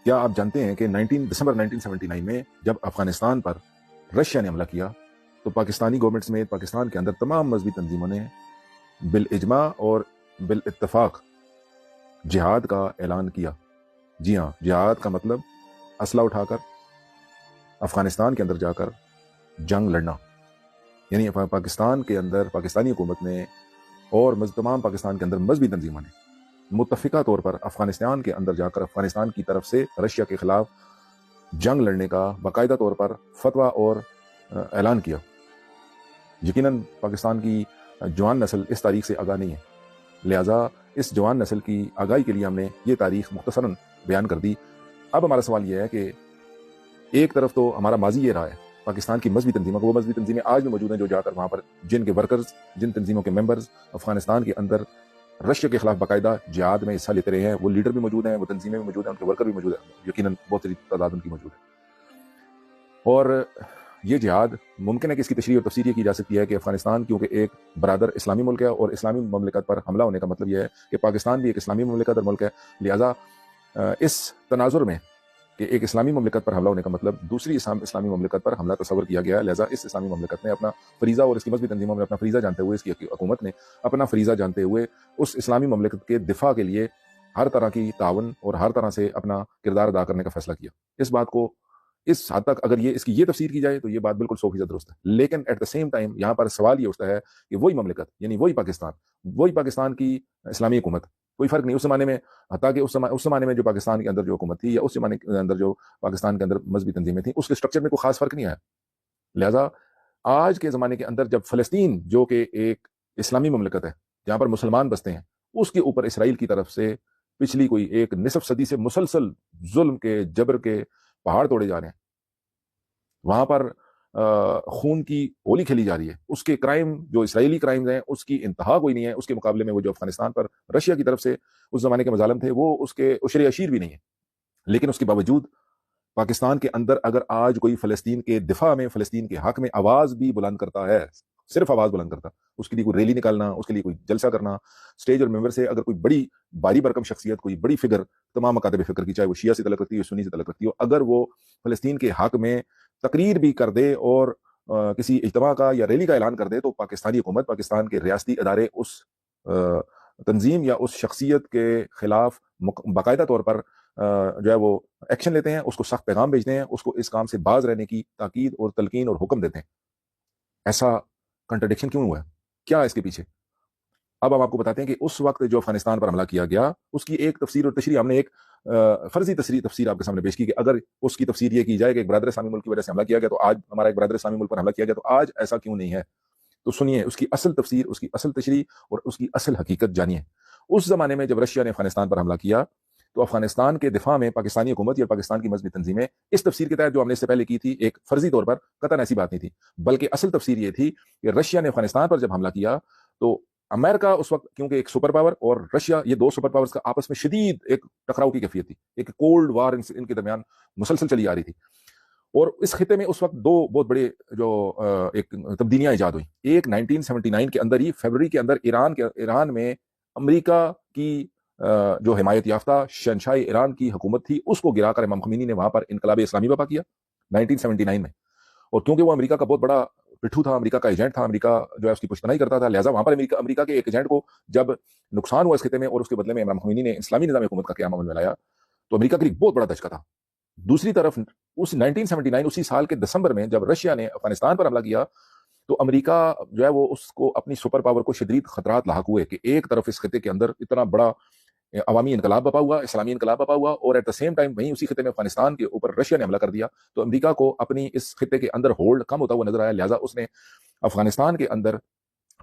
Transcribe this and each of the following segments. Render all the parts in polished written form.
کیا آپ جانتے ہیں کہ دسمبر 1979 میں جب افغانستان پر رشیا نے حملہ کیا تو پاکستانی گورنمنٹ سمیت پاکستان کے اندر تمام مذہبی تنظیموں نے بالاجماع اور بالاتفاق جہاد کا اعلان کیا؟ جی ہاں، جہاد کا مطلب اسلحہ اٹھا کر افغانستان کے اندر جا کر جنگ لڑنا، یعنی پاکستان کے اندر پاکستانی حکومت نے اور تمام پاکستان کے اندر مذہبی تنظیموں نے متفقہ طور پر افغانستان کے اندر جا کر افغانستان کی طرف سے رشیا کے خلاف جنگ لڑنے کا باقاعدہ طور پر فتویٰ اور اعلان کیا۔ یقیناً پاکستان کی جوان نسل اس تاریخ سے آگاہ نہیں ہے، لہٰذا اس جوان نسل کی آگاہی کے لیے ہم نے یہ تاریخ مختصراً بیان کر دی۔ اب ہمارا سوال یہ ہے کہ ایک طرف تو ہمارا ماضی یہ رہا ہے پاکستان کی مذہبی تنظیموں کو، وہ مذہبی تنظیمیں آج بھی موجود ہیں جو جا کر وہاں پر جن کے ورکرز، جن تنظیموں کے ممبرز افغانستان کے اندر رشیا کے خلاف باقاعدہ جہاد میں حصہ لیتے رہے ہیں، وہ لیڈر بھی موجود ہیں، وہ تنظیمیں بھی موجود ہیں، ان کے ورکر بھی موجود ہیں، یقیناً بہت سی تعداد ان کی موجود ہے۔ اور یہ جہاد ممکن ہے کہ اس کی تشریح اور تفسیر یہ کی جا سکتی ہے کہ افغانستان کیونکہ ایک برادر اسلامی ملک ہے اور اسلامی مملکت پر حملہ ہونے کا مطلب یہ ہے کہ پاکستان بھی ایک اسلامی مملکت اور ملک ہے، لہٰذا اس تناظر میں کہ ایک اسلامی مملکت پر حملہ ہونے کا مطلب دوسری اسلامی مملکت پر حملہ تصور کیا گیا ہے، لہٰذا اس اسلامی مملکت نے اپنا فریضہ اور اس کی مذہبی تنظیموں نے اپنا فریضہ جانتے ہوئے، اس کی حکومت نے اپنا فریضہ جانتے ہوئے اس اسلامی مملکت کے دفاع کے لیے ہر طرح کی تعاون اور ہر طرح سے اپنا کردار ادا کرنے کا فیصلہ کیا۔ اس بات کو اس حد تک اگر اس کی یہ تفسیر کی جائے تو یہ بات بالکل 100% درست ہے، لیکن ایٹ دا سیم ٹائم یہاں پر سوال یہ اٹھتا ہے کہ وہی مملکت یعنی وہی پاکستان کی اسلامی حکومت، کوئی فرق نہیں اس زمانے میں، حتیٰ کہ اس زمانے میں جو پاکستان کے اندر جو حکومت تھی یا اس زمانے کے اندر جو پاکستان کے اندر مذہبی تنظیمیں تھیں، اس کے اسٹرکچر میں کوئی خاص فرق نہیں آیا۔ لہٰذا آج کے زمانے کے اندر جب فلسطین جو کہ ایک اسلامی مملکت ہے جہاں پر مسلمان بستے ہیں، اس کے اوپر اسرائیل کی طرف سے پچھلی کوئی ایک نصف صدی سے مسلسل ظلم کے جبر کے پہاڑ توڑے جا رہے ہیں، وہاں پر خون کی ہولی کھیلی جا رہی ہے، اس کے کرائم جو اسرائیلی کرائمز ہیں اس کی انتہا کوئی نہیں ہے، اس کے مقابلے میں وہ جو افغانستان پر رشیا کی طرف سے اس زمانے کے مظالم تھے وہ اس کے عشر اشیر بھی نہیں ہے۔ لیکن اس کے باوجود پاکستان کے اندر اگر آج کوئی فلسطین کے دفاع میں، فلسطین کے حق میں آواز بھی بلند کرتا ہے، صرف آواز بلند کرتا، اس کے لیے کوئی ریلی نکالنا، اس کے لیے کوئی جلسہ کرنا، اسٹیج اور ممبر سے اگر کوئی بڑی باری برکم شخصیت، کوئی بڑی فگر، تمام مکاتب فکر کی، چاہے وہ شیعہ سے تعلق رکھتی ہو، سنی سے تعلق رکھتی ہو، اگر وہ فلسطین کے حق میں تقریر بھی کر دے اور کسی اجتماع کا یا ریلی کا اعلان کر دے تو پاکستانی حکومت، پاکستان کے ریاستی ادارے اس تنظیم یا اس شخصیت کے خلاف باقاعدہ طور پر جو ہے وہ ایکشن لیتے ہیں، اس کو سخت پیغام بھیجتے ہیں، اس کو اس کام سے باز رہنے کی تاکید اور تلقین اور حکم دیتے ہیں۔ ایسا کنٹرڈکشن کیوں ہوا ہے؟ کیا اس کے پیچھے؟ اب ہم آپ کو بتاتے ہیں کہ اس وقت جو افغانستان پر حملہ کیا گیا اس کی ایک تفسیر اور تشریح ہم نے ایک فرضی تفسیر آپ کے سامنے پیش کی کہ اگر اس کی تفسیر یہ کی جائے کہ ایک برادر اسلامی ملک کی وجہ سے حملہ کیا گیا تو آج ہمارا ایک برادر اسلامی ملک پر حملہ کیا گیا تو آج ایسا کیوں نہیں ہے؟ تو سنیے اس کی اصل تفسیر، اس کی اصل تشریح اور اس کی اصل حقیقت جانیے۔ اس زمانے میں جب رشیا نے افغانستان پر حملہ کیا تو افغانستان کے دفاع میں پاکستانی حکومت یا پاکستان کی مذہبی تنظیمیں اس تفسیر کے تحت جو ہم نے اس سے پہلے کی تھی، ایک فرضی طور پر قطعاً ایسی بات نہیں تھی، بلکہ اصل تفسیر یہ تھی کہ رشیا نے افغانستان پر جب حملہ کیا تو امریکہ اس وقت کیونکہ ایک سپر پاور اور رشیا، یہ دو سپر پاورز کا آپس میں شدید ایک ٹکراؤ کی کیفیت تھی، ایک کولڈ وار ان کے درمیان مسلسل چلی آ رہی تھی، اور اس خطے میں اس وقت دو بہت بڑے جو ایک تبدیلیاں ایجاد ہوئیں۔ ایک 1979 کے اندر ہی فیبروری کے اندر ایران میں امریکہ کی جو حمایت یافتہ شہنشاہ ایران کی حکومت تھی اس کو گرا کر امام خمینی نے وہاں پر انقلاب اسلامی برپا کیا 1979 میں، اور کیونکہ وہ امریکہ کا بہت بڑا پٹھو تھا، امریکہ کا ایجنٹ تھا، امریکہ جو ہے اس کی پشتنائی کرتا تھا، لہٰذا وہاں پر امریکہ کے ایک ایجنٹ کو جب نقصان ہوا اس خطے میں اور اس کے بدلے میں امام خمینی نے اسلامی نظام حکومت کا قیام عمل میں لایا تو امریکہ کے لیے بہت بڑا دھچکا تھا۔ دوسری طرف اس 1979 اسی سال کے دسمبر میں جب رشیا نے افغانستان پر حملہ کیا تو امریکہ جو ہے وہ اس کو اپنی سپر پاور کو شدید خطرات لاحق ہوئے کہ ایک طرف اس خطے کے اندر اتنا بڑا عوامی انقلاب بپا ہوا، اسلامی انقلاب بپا ہوا، اور ایٹ دا سیم ٹائم وہیں اسی خطے میں افغانستان کے اوپر رشیا نے حملہ کر دیا، تو امریکہ کو اپنی اس خطے کے اندر ہولڈ کم ہوتا ہوا نظر آیا، لہٰذا اس نے افغانستان کے اندر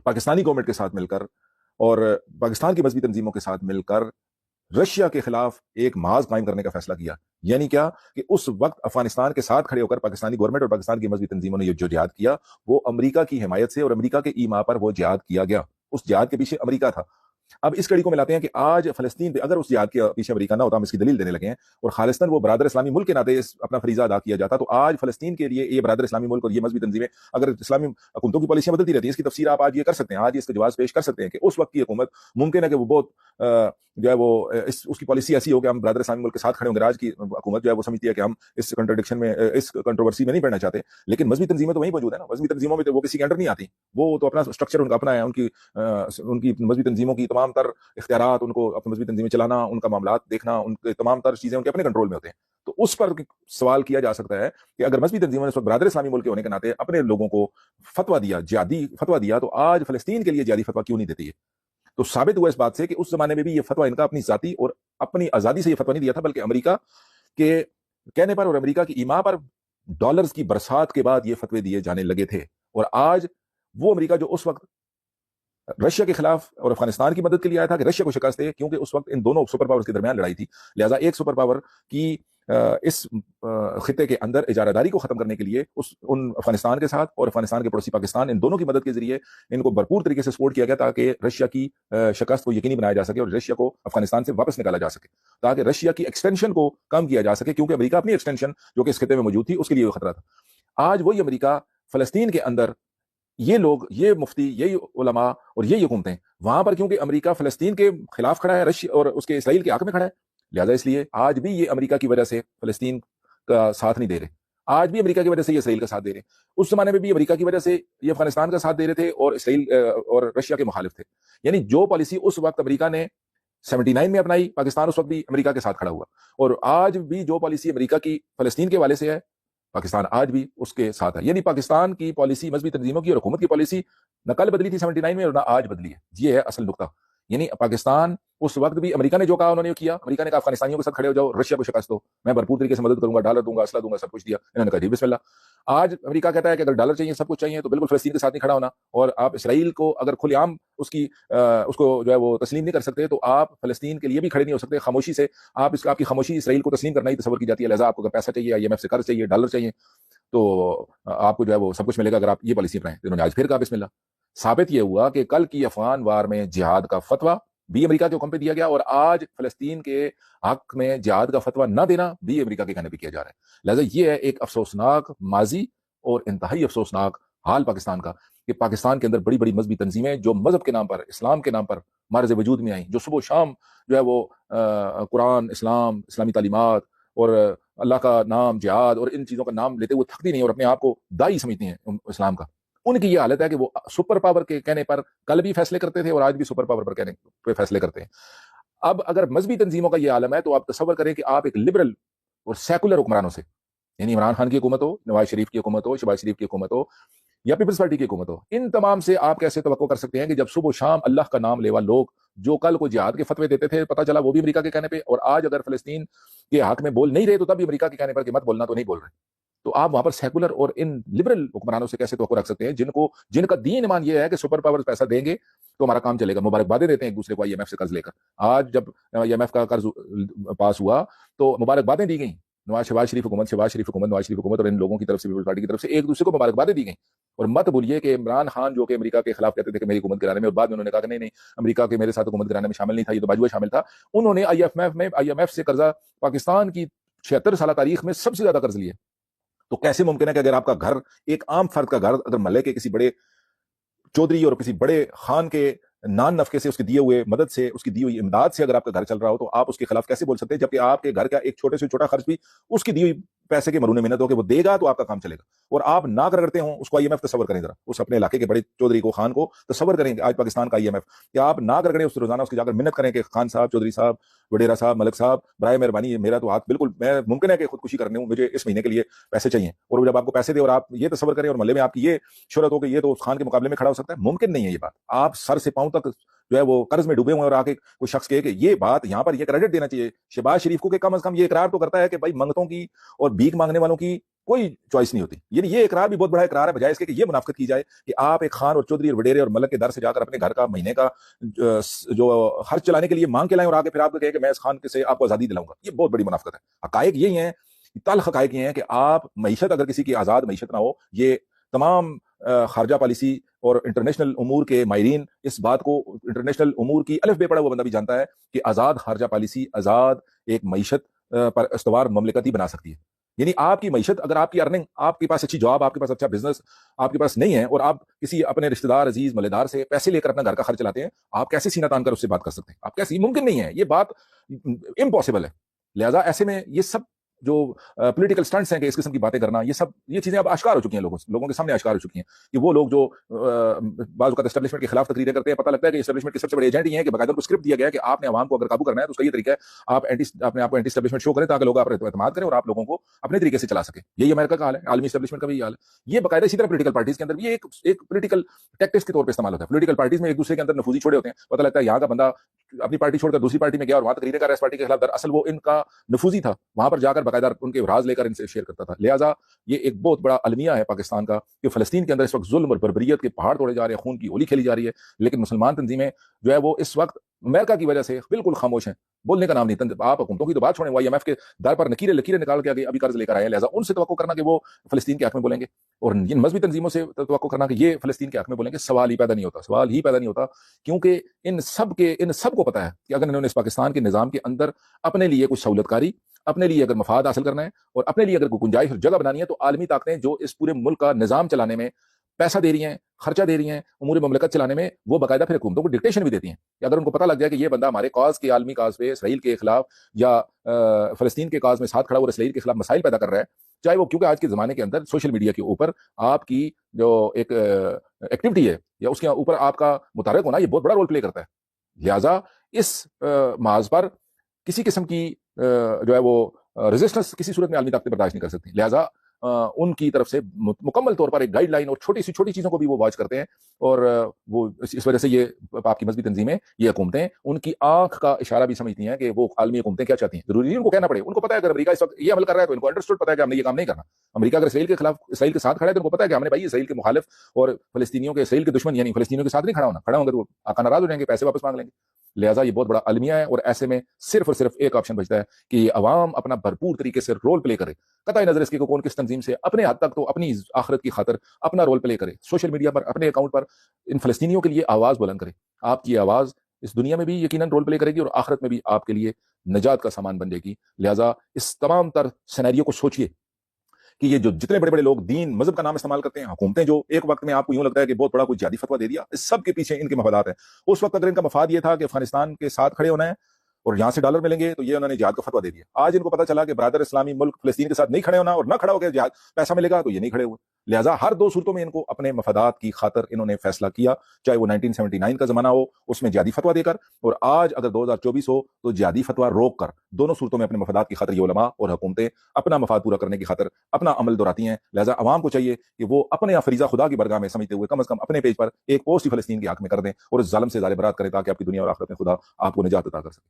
پاکستانی گورنمنٹ کے ساتھ مل کر اور پاکستان کی مذہبی تنظیموں کے ساتھ مل کر رشیا کے خلاف ایک محاذ قائم کرنے کا فیصلہ کیا۔ یعنی کیا کہ اس وقت افغانستان کے ساتھ کھڑے ہو کر پاکستانی گورنمنٹ اور پاکستان کی مذہبی تنظیموں نے جو جہاد کیا وہ امریکہ کی حمایت سے اور امریکہ کے ایما پر وہ جہاد کیا گیا، اس جہاد کے پیچھے امریکہ تھا۔ اب اس کڑی کو ملاتے ہیں کہ آج فلسطین پہ اگر اس جہاد کے پیچھے امریکہ نہ ہوتا، ہم اس کی دلیل دینے لگے ہیں، اور خالصتاً وہ برادر اسلامی ملک کے ناطے اپنا فریضہ ادا کیا جاتا، تو آج فلسطین کے لیے یہ برادر اسلامی ملک اور یہ مذہبی تنظیمیں، اگر اسلامی حکومتوں کی پالیسیاں بدلتی رہتی ہیں، اس کی تفسیر آپ آج یہ کر سکتے ہیں، آج اس کا جواز پیش کر سکتے ہیں کہ اس وقت کی حکومت ممکن ہے کہ وہ بہت جو ہے وہ اس کی پالیسی ایسی ہو کہ ہم برادر اسلامی ملک کے ساتھ کھڑے ہوں گے۔ آج کی حکومت جو ہے وہ سمجھتی ہے کہ ہم اس کنٹرڈکشن میں، اس کنٹروورسی میں نہیں پڑنا چاہتے، لیکن مذہبی تنظیمیں تو وہیں موجود ہیں نا، مذہبی تنظیموں میں تو وہ کسی کے انڈر نہیں آتی، وہ تو اپنا اسٹرکچر ان کا اپنا ہے، ان کی مذہبی تنظیموں کی تمام تر اختیارات، ان کو اپنی مذہبی تنظیمیں چلانا، ان کا معاملات دیکھنا، ان کے تمام تر چیزیں ان کے اپنے کنٹرول میں ہوتے ہیں۔ تو اس پر سوال کیا جا سکتا ہے کہ اگر مذہبی تنظیموں نے اس وقت برادر اسلامی ملک کے ہونے کے ناطے اپنے لوگوں کو فتویٰ دیا، جہادی فتویٰ دیا، تو آج فلسطین کے لیے جہادی فتویٰ کیوں نہیں دیتی ہے؟ تو ثابت ہوا اس بات سے کہ اس زمانے میں بھی یہ فتویٰ ان کا اپنی ذاتی اور اپنی آزادی سے یہ فتویٰ نہیں دیا تھا، بلکہ امریکہ کے کہنے پر اور امریکہ کی ایما پر ڈالرز کی برسات کے بعد یہ فتوے دیے جانے لگے تھے۔ اور آج وہ امریکہ جو اس وقت رشیا کے خلاف اور افغانستان کی مدد کے لیے آیا تھا کہ رشیا کو شکست دے، کیونکہ اس وقت ان دونوں سپر پاورز کے درمیان لڑائی تھی، لہٰذا ایک سپر پاور کی اس خطے کے اندر اجارہ داری کو ختم کرنے کے لیے ان افغانستان کے ساتھ اور افغانستان کے پڑوسی پاکستان، ان دونوں کی مدد کے ذریعے ان کو بھرپور طریقے سے سپورٹ کیا گیا تاکہ رشیا کی شکست کو یقینی بنایا جا سکے اور رشیا کو افغانستان سے واپس نکالا جا سکے، تاکہ رشیا کی ایکسٹینشن کو کم کیا جا سکے، کیونکہ امریکہ اپنی ایکسٹینشن جو کہ اس خطے میں موجود تھی اس کے لیے وہ خطرہ تھا۔ آج وہی امریکہ فلسطین کے اندر یہ لوگ، یہ مفتی، یہی علماء اور یہی حکومتیں وہاں پر، کیونکہ امریکہ فلسطین کے خلاف کھڑا ہے رشیا اور اس کے اسرائیل کے حق میں کھڑا ہے، لہذا اس لیے آج بھی یہ امریکہ کی وجہ سے فلسطین کا ساتھ نہیں دے رہے، آج بھی امریکہ کی وجہ سے یہ اسرائیل کا ساتھ دے رہے، اس زمانے میں بھی امریکہ کی وجہ سے یہ افغانستان کا ساتھ دے رہے تھے اور اسرائیل اور رشیا کے مخالف تھے۔ یعنی جو پالیسی اس وقت امریکہ نے 79 میں اپنائی، پاکستان اس وقت بھی امریکہ کے ساتھ کھڑا ہوا، اور آج بھی جو پالیسی امریکہ کی فلسطین کے حوالے سے ہے، پاکستان آج بھی اس کے ساتھ ہے۔ یعنی پاکستان کی پالیسی، مذہبی تنظیموں کی اور حکومت کی پالیسی نہ کل بدلی تھی 79 میں اور نہ آج بدلی ہے، یہ ہے اصل نقطہ۔ یعنی پاکستان اس وقت بھی امریکہ نے جو کہا انہوں نے کیا، امریکہ نے کہا افغانستانیوں کے ساتھ کھڑے ہو جاؤ، رشیا کو شکست دو، میں بھرپور طریقے سے مدد کروں گا، ڈالر دوں گا، اسلحہ دوں گا، سب کچھ دیا، انہوں نے کہا جی بسم اللہ۔ آج امریکہ کہتا ہے کہ اگر ڈالر چاہیے، سب کچھ چاہیے، تو بالکل فلسطین کے ساتھ نہیں کھڑا ہونا، اور آپ اسرائیل کو اگر کھلے عام اس کو جو ہے وہ تسلیم نہیں کر سکتے، تو آپ فلسطین کے لیے بھی کھڑے نہیں ہو سکتے۔ خاموشی سے آپ کی خاموشی اسرائیل کو تسلیم کرنا ہی تصور کی جاتی ہے، لہٰذا آپ کو اگر پیسہ چاہیے، IMF سے قرض چاہیے، ڈالر چاہیے، تو آپ کو جو ہے وہ سب کچھ ملے گا اگر آپ یہ پالیسی اپنائیں۔ انہوں نے آج پھر کہا بسم اللہ۔ ثابت یہ ہوا کہ کل کی افغان وار میں جہاد کا فتویٰ بھی امریکہ کے حکم پہ دیا گیا، اور آج فلسطین کے حق میں جہاد کا فتویٰ نہ دینا بھی امریکہ کے کہنے پہ کیا جا رہا ہے۔ لہٰذا یہ ہے ایک افسوسناک ماضی اور انتہائی افسوسناک حال پاکستان کا، کہ پاکستان کے اندر بڑی بڑی مذہبی تنظیمیں جو مذہب کے نام پر، اسلام کے نام پر مارز وجود میں آئیں، جو صبح و شام جو ہے وہ قرآن، اسلام، اسلامی تعلیمات اور اللہ کا نام، جہاد اور ان چیزوں کا نام لیتے ہوئے تھکتی نہیں اور اپنے آپ کو داعی سمجھتی ہیں اسلام کا، ان کی یہ حالت ہے کہ وہ سپر پاور کے کہنے پر کل بھی فیصلے کرتے تھے اور آج بھی سپر پاور پر کہنے پہ فیصلے کرتے ہیں۔ اب اگر مذہبی تنظیموں کا یہ عالم ہے، تو آپ تصور کریں کہ آپ ایک لبرل اور سیکولر حکمرانوں سے، یعنی عمران خان کی حکومت ہو، نواز شریف کی حکومت ہو، شہباز شریف کی حکومت ہو یا پیپلز پارٹی کی حکومت ہو، ان تمام سے آپ کیسے توقع کر سکتے ہیں کہ جب صبح و شام اللہ کا نام لیوا لوگ جو کل کو جہاد کے فتوے دیتے تھے، پتہ چلا وہ بھی امریکہ کے کہنے پہ، اور آج اگر فلسطین کے حق میں بول نہیں رہے تو تب بھی امریکہ کے کہنے پر کہ مت بولنا، تو نہیں بول رہے، تو آپ وہاں پر سیکولر اور ان لبرل حکمرانوں سے کیسے توقع رکھ سکتے ہیں جن کا دین ایمان یہ ہے کہ سپر پاور پیسہ دیں گے تو ہمارا کام چلے گا، مبارکبادیں دیتے ہیں ایک دوسرے کو IMF سے قرض لے کر۔ آج جب IMF کا قرض پاس ہوا تو مبارکبادیں دی گئیں، شہباز شریف حکومت، نواز شریف حکومت اور ان لوگوں کی طرف سے، پیپلز پارٹی کی طرف سے ایک دوسرے کو مبارکبادیں دی گئیں۔ اور مت بولیے کہ عمران خان جو کہ امریکہ کے خلاف کہتے تھے کہ میری حکومت گرانے میں، اور بعد میں انہوں نے کہا کہ نہیں امریکہ کے میرے ساتھ حکومت گرانے میں شامل نہیں تھا، یہ تو باجوہ شامل تھا، انہوں نے IMF سے قرضہ پاکستان کی 76 سالہ تاریخ میں سب سے زیادہ قرض لیا۔ تو کیسے ممکن ہے کہ اگر آپ کا گھر، ایک عام فرد کا گھر، اگر محلے کے کسی بڑے چودھری اور کسی بڑے خان کے نان نفقے سے، اس کے دیے ہوئے مدد سے، اس کی دی ہوئی امداد سے اگر آپ کا گھر چل رہا ہو، تو آپ اس کے خلاف کیسے بول سکتے ہیں، جبکہ آپ کے گھر کا ایک چھوٹے سے چھوٹا خرچ بھی اس کی دی ہوئی پیسے کے مرہون منت ہو کہ وہ دے گا تو آپ کا کام چلے گا، اور آپ نہ کرتے ہوں اس کو IMF تصور کریں، ذرا اس اپنے علاقے کے بڑے چودھری کو، خان کو تصور کریں کہ آج پاکستان کا IMF، کہ آپ نہ کریں اس روزانہ اس کی جا کر منت کریں کہ خان صاحب، چودھری صاحب، وڈیرا صاحب، ملک صاحب، برائے مہربانی میرا تو ہاتھ بالکل، میں ممکن ہے کہ خودکشی کرنے ہوں، مجھے اس مہینے کے لیے پیسے چاہیے، اور جب آپ کو پیسے دے اور آپ یہ تصور کریں اور محلے میں آپ کی یہ شہرت ہو کہ یہ تو اس خان کے مقابلے میں کھڑا ہو سکتا ہے، ممکن نہیں ہے یہ بات۔ آپ سر سے پاؤں تک جو ہے وہ قرض میں ڈوبے ہوئے، اور آ کے کوئی شخص کہے کہ یہ بات یہاں پر یہ کریڈٹ دینا چاہیے شہباز شریف کو کہ کم از کم یہ اقرار تو کرتا ہے کہ بھائی منگتوں کی اور بھیک مانگنے والوں کی کوئی چوائس نہیں ہوتی، یعنی یہ اقرار بھی بہت بڑا اقرار ہے، بجائے اس کے کہ یہ منافقت کی جائے کہ آپ ایک خان اور چودھری اور وڈیرے اور ملک کے در سے جا کر اپنے گھر کا مہینے کا جو خرچ چلانے کے لیے مانگ کے لائیں، اور آگے پھر آپ کو کہے کہ میں اس خان سے آپ کو آزادی دلاؤں گا، یہ بہت بڑی منافقت ہے۔ حقائق یہی ہیں، تلخ حقائق یہ ہیں کہ آپ معیشت، اگر کسی کی آزاد معیشت نہ ہو، یہ تمام خارجہ پالیسی اور انٹرنیشنل امور کے ماہرین اس بات کو، انٹرنیشنل امور کی الف بے پڑھا ہوا بندہ بھی جانتا ہے کہ آزاد خارجہ پالیسی آزاد ایک معیشت پر استوار مملکت ہی بنا سکتی ہے. یعنی آپ کی معیشت، اگر آپ کی ارننگ، آپ کے پاس اچھی جاب، آپ کے پاس اچھا بزنس آپ کے پاس نہیں ہے، اور آپ کسی اپنے رشتہ دار عزیز ملے دار سے پیسے لے کر اپنا گھر کا خرچ چلاتے ہیں، آپ کیسے سینہ تان کر اس سے بات کر سکتے ہیں؟ آپ کیسے؟ ممکن نہیں ہے، یہ بات امپاسبل ہے. لہٰذا ایسے میں یہ سب جو پولیٹیکل سٹنٹس ہیں کہ اس قسم کی باتیں کرنا، یہ چیزیں اب آشکار ہو چکی ہیں، لوگوں کے سامنے آشکار ہو چکی ہیں کہ وہ لوگ جو بعض اوقات اسٹیبلشمنٹ کے خلاف تقریریں کرتے ہیں، پتہ لگتا ہے کہ اسٹیبلشمنٹ کے سب سے بڑے ایجنٹ ہی ہیں کہ باقاعدہ کو اسکرپٹ دیا گیا ہے کہ آپ نے عوام کو اگر قابو کرنا ہے تو اس کا یہ طریقہ ہے، آپ اپنے آپ کو اینٹی اسٹیبلشمنٹ شو کریں تاکہ لوگ آپ پر اعتماد کریں اور آپ لوگوں کو اپنے طریقے سے چلا سکیں. یہی امریکہ کا حال ہے، عالمی اسٹیبلشمنٹ کا بھی حال ہے. یہ باقاعدہ اسی طرح پولیٹیکل پارٹیز کے اندر بھی ایک پولیٹیکل ٹیکٹکس کے طور پہ استعمال ہوتا ہے. پولیٹیکل پارٹیز میں ایک دوسرے کے اندر نفوذی چھوڑے ہوتے ہیں، پتہ لگتا ہے یہاں کا بندہ اپنی پارٹی چھوڑ کر دوسری پارٹی میں گیا اور وہاں تقریریں کر رہا ہے اس پارٹی کے خلاف، دراصل وہ ان کا نفوذی تھا، وہاں پر جا کر باقاعدہ ان کے راز لے کر ان سے شیئر کرتا تھا. لہٰذا یہ ایک بہت بڑا المیہ ہے پاکستان کا کہ فلسطین کے اندر اس وقت ظلم اور بربریت کے پہاڑ توڑے جا رہے ہیں، خون کی ہولی کھیلی جا رہی ہے، لیکن مسلمان تنظیمیں جو ہے وہ اس وقت امریکہ کی وجہ سے بالکل خاموش ہیں، بولنے کا نام نہیں. آپ حکومتوں کی تو بات چھوڑیں، وہ IMF کے در پر لکیریں نکال کے ابھی قرض لے کر آئے ہیں، لہٰذا ان سے توقع کرنا کہ وہ فلسطین کے حق میں بولیں گے، اور ان مذہبی تنظیموں سے توقع کرنا کہ یہ فلسطین کے حق میں بولیں گے، سوال ہی پیدا نہیں ہوتا. کیونکہ ان سب کو پتہ ہے کہ اگر انہوں نے اس پاکستان کے نظام کے اندر اپنے لیے کچھ سہولت کاری، اپنے لیے اگر مفاد حاصل کرنا ہے اور اپنے لیے اگر کوئی گنجائش اور جگہ بنانی ہے، تو عالمی طاقتیں جو اس پورے ملک کا نظام چلانے میں پیسہ دے رہی ہیں، خرچہ دے رہی ہیں، امور مملکت چلانے میں، وہ باقاعدہ پھر حکومتوں کو ڈکٹیشن بھی دیتی ہیں کہ اگر ان کو پتہ لگ جائے کہ یہ بندہ ہمارے کاز کے، عالمی کاز پہ، اسرائیل کے خلاف یا فلسطین کے کاز میں ساتھ کھڑا اور اسرائیل کے خلاف مسائل پیدا کر رہا ہے، چاہے وہ، کیونکہ آج کے زمانے کے اندر سوشل میڈیا کے اوپر آپ کی جو ایک ایکٹیویٹی ہے یا اس کے اوپر آپ کا متحرک ہونا، یہ بہت بڑا رول پلے کرتا ہے. لہٰذا اس محاذ پر کسی قسم کی جو ہے وہ ریزسٹنس کسی صورت میں عالمی طاقتیں برداشت نہیں کر سکتی. لہٰذا ان کی طرف سے مکمل طور پر ایک گائیڈ لائن اور چھوٹی چیزوں کو بھی وہ واچ کرتے ہیں، اور وہ اس وجہ سے یہ آپ کی مذہبی تنظیمیں، یہ حکومتیں ان کی آنکھ کا اشارہ بھی سمجھتی ہیں کہ وہ عالمی حکومتیں کیا چاہتی ہیں. ضروری نہیں ان کو کہنا پڑے، ان کو پتہ ہے اگر امریکہ اس وقت یہ عمل کر رہا ہے تو ان کو انڈرسٹوڈ پتہ ہے کہ ہم نے یہ کام نہیں کرنا. امریکہ اگر اسرائیل کے خلاف، اسرائیل کے ساتھ کھڑا ہے تو ان کو پتہ ہے کہ ہم نے بھائی اسرائیل کے مخالف اور فلسطینیوں کے، اسرائیل کے دشمن یعنی فلسطینیوں کے ساتھ نہیں کھڑا ہوں گے تو آقا ناراض ہو جائیں گے، پیسے واپس مانگ لیں گے. لہٰذا یہ بہت بڑا المیہ ہے، اور ایسے میں صرف اور صرف ایک آپشن بچتا ہے کہ یہ عوام اپنا بھرپور طریقے سے رول پلے کرے، قطع نظر اس کے کون کس تنظیم سے، اپنے حد تک تو اپنی آخرت کی خاطر اپنا رول پلے کرے، سوشل میڈیا پر اپنے اکاؤنٹ پر ان فلسطینیوں کے لیے آواز بلند کرے. آپ کی آواز اس دنیا میں بھی یقیناً رول پلے کرے گی اور آخرت میں بھی آپ کے لیے نجات کا سامان بن جائے گی. لہٰذا اس تمام تر سینیریو کو سوچئے کہ یہ جو جتنے بڑے لوگ دین مذہب کا نام استعمال کرتے ہیں، حکومتیں جو ایک وقت میں آپ کو یوں لگتا ہے کہ بہت بڑا کوئی جہادی فتویٰ دے دیا، اس سب کے پیچھے ان کے مفادات ہیں. اس وقت اگر ان کا مفاد یہ تھا کہ افغانستان کے ساتھ کھڑے ہونا ہے اور یہاں سے ڈالر ملیں گے تو یہ انہوں نے جہاد کا فتویٰ دے دیا. آج ان کو پتہ چلا کہ برادر اسلامی ملک فلسطین کے ساتھ نہیں کھڑے ہونا اور نہ کھڑا ہو کے جہاد پیسہ ملے گا، تو یہ نہیں کھڑے ہوئے. لہٰذا ہر دو صورتوں میں ان کو اپنے مفادات کی خاطر انہوں نے فیصلہ کیا، چاہے وہ 1979 کا زمانہ ہو اس میں جہادی فتویٰ دے کر، اور آج اگر 2024 ہو تو جہادی فتویٰ روک کر. دونوں صورتوں میں اپنے مفادات کی خاطر یہ علماء اور حکومتیں اپنا مفاد پورا کرنے کی خاطر اپنا عمل دہراتی ہیں. لہٰذا عوام کو چاہیے کہ وہ اپنے فریضہ خدا کی برگاہ میں سمجھتے ہوئے کم از کم اپنے پیج پر ایک پوسٹ ہی فلسطین کے حق میں کر دیں اور اس ظالم سے ظاہر برات کریں تاکہ آپ کی دنیا اور آخرت میں خدا آپ کو نجات عطا کر سکے.